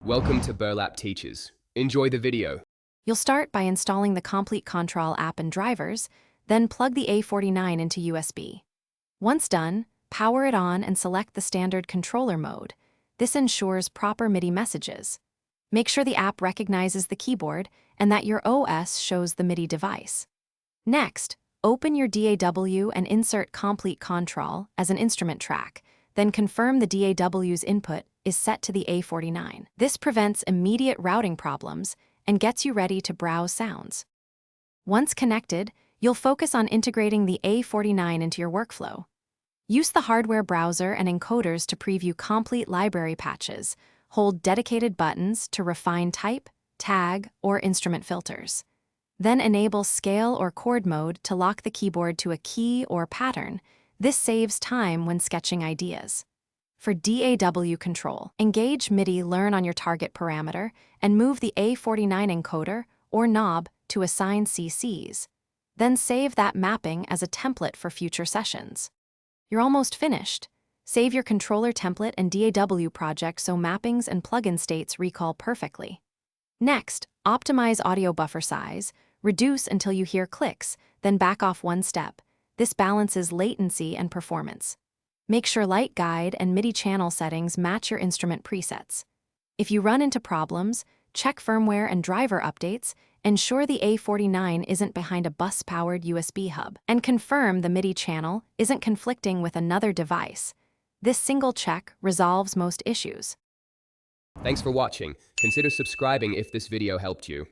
Welcome to Burlap Teachers. Enjoy the video. You'll start by installing the Komplete Kontrol app and drivers, then plug the A49 into USB. Once done, power it on and select the standard controller mode. This ensures proper Midi messages. Make sure the app recognizes the keyboard and that your OS shows the Midi device. Next, open your DAW and insert Komplete Kontrol as an instrument track, then confirm the DAW's input is set to the A49. This prevents immediate routing problems and gets you ready to browse sounds. Once connected, you'll focus on integrating the A49 into your workflow. Use the hardware browser and encoders to preview complete library patches. Hold dedicated buttons to refine type, tag, or instrument filters. Then enable scale or chord mode to lock the keyboard to a key or pattern. This saves time when sketching ideas. For DAW control, engage Midi learn on your target parameter and move the A49 encoder or knob to assign CCs. Then save that mapping as a template for future sessions. You're almost finished. Save your controller template and DAW project so mappings and plugin states recall perfectly. Next, optimize audio buffer size, reduce until you hear clicks, then back off one step. This balances latency and performance. Make sure light guide and Midi channel settings match your instrument presets. If you run into problems, check firmware and driver updates, ensure the A49 isn't behind a bus-powered USB hub, and confirm the Midi channel isn't conflicting with another device. This single check resolves most issues. Thanks for watching. Consider subscribing if this video helped you.